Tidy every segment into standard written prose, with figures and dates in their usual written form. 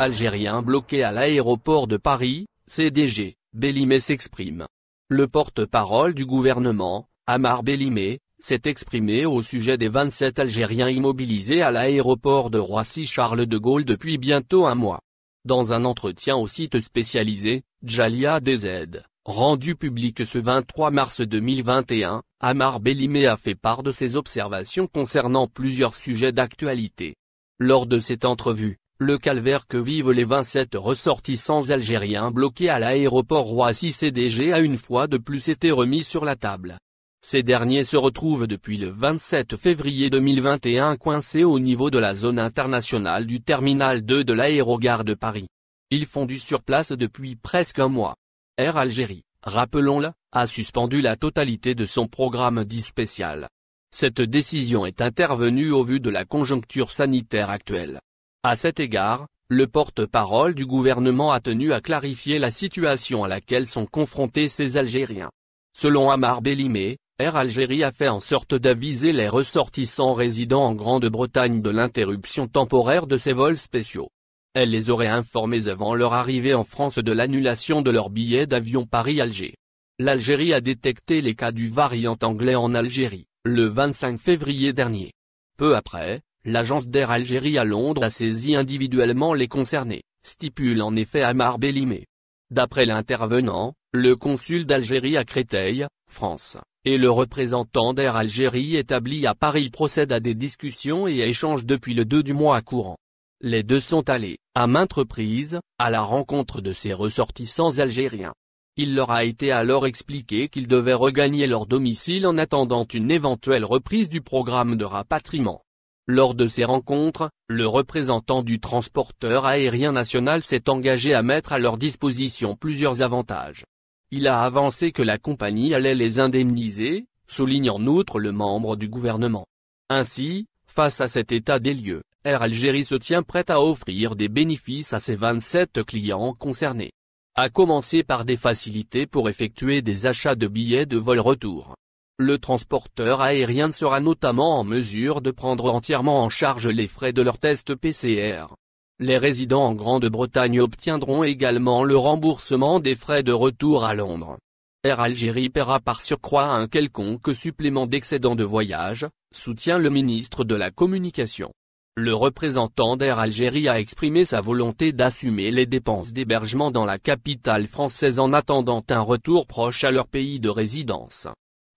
Algériens bloqués à l'aéroport de Paris, CDG, Bellimé s'exprime. Le porte-parole du gouvernement, Ammar Bellimé, s'est exprimé au sujet des 27 Algériens immobilisés à l'aéroport de Roissy-Charles de Gaulle depuis bientôt un mois. Dans un entretien au site spécialisé, Djalia DZ, rendu public ce 23 mars 2021, Ammar Bellimé a fait part de ses observations concernant plusieurs sujets d'actualité. Lors de cette entrevue, le calvaire que vivent les 27 ressortissants algériens bloqués à l'aéroport Roissy-CDG a une fois de plus été remis sur la table. Ces derniers se retrouvent depuis le 27 février 2021 coincés au niveau de la zone internationale du terminal 2 de l'aérogare de Paris. Ils font du surplace depuis presque un mois. Air Algérie, rappelons-le, a suspendu la totalité de son programme dit spécial. Cette décision est intervenue au vu de la conjoncture sanitaire actuelle. À cet égard, le porte-parole du gouvernement a tenu à clarifier la situation à laquelle sont confrontés ces Algériens. Selon Ammar Bellimé, Air Algérie a fait en sorte d'aviser les ressortissants résidant en Grande-Bretagne de l'interruption temporaire de ses vols spéciaux. Elle les aurait informés avant leur arrivée en France de l'annulation de leur billet d'avion Paris-Alger. L'Algérie a détecté les cas du variant anglais en Algérie, le 25 février dernier. Peu après, l'agence d'Air Algérie à Londres a saisi individuellement les concernés, stipule en effet Ammar Bellimé. D'après l'intervenant, le consul d'Algérie à Créteil, France, et le représentant d'Air Algérie établi à Paris procèdent à des discussions et échanges depuis le 2 du mois courant. Les deux sont allés, à maintes reprises, à la rencontre de ces ressortissants algériens. Il leur a été alors expliqué qu'ils devaient regagner leur domicile en attendant une éventuelle reprise du programme de rapatriement. Lors de ces rencontres, le représentant du transporteur aérien national s'est engagé à mettre à leur disposition plusieurs avantages. Il a avancé que la compagnie allait les indemniser, souligne en outre le membre du gouvernement. Ainsi, face à cet état des lieux, Air Algérie se tient prête à offrir des bénéfices à ses 27 clients concernés. À commencer par des facilités pour effectuer des achats de billets de vol retour. Le transporteur aérien sera notamment en mesure de prendre entièrement en charge les frais de leur test PCR. Les résidents en Grande-Bretagne obtiendront également le remboursement des frais de retour à Londres. Air Algérie paiera par surcroît un quelconque supplément d'excédent de voyage, soutient le ministre de la Communication. Le représentant d'Air Algérie a exprimé sa volonté d'assumer les dépenses d'hébergement dans la capitale française en attendant un retour proche à leur pays de résidence.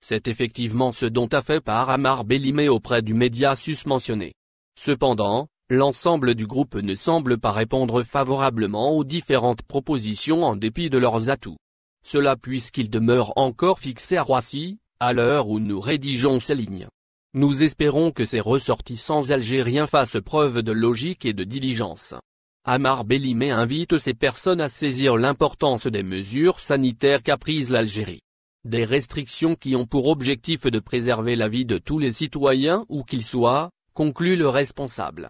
C'est effectivement ce dont a fait part Ammar Bellimé auprès du média susmentionné. Cependant, l'ensemble du groupe ne semble pas répondre favorablement aux différentes propositions en dépit de leurs atouts. Cela puisqu'ils demeurent encore fixés à Roissy, à l'heure où nous rédigeons ces lignes. Nous espérons que ces ressortissants algériens fassent preuve de logique et de diligence. Ammar Bellimé invite ces personnes à saisir l'importance des mesures sanitaires qu'a prises l'Algérie. Des restrictions qui ont pour objectif de préserver la vie de tous les citoyens où qu'ils soient, conclut le responsable.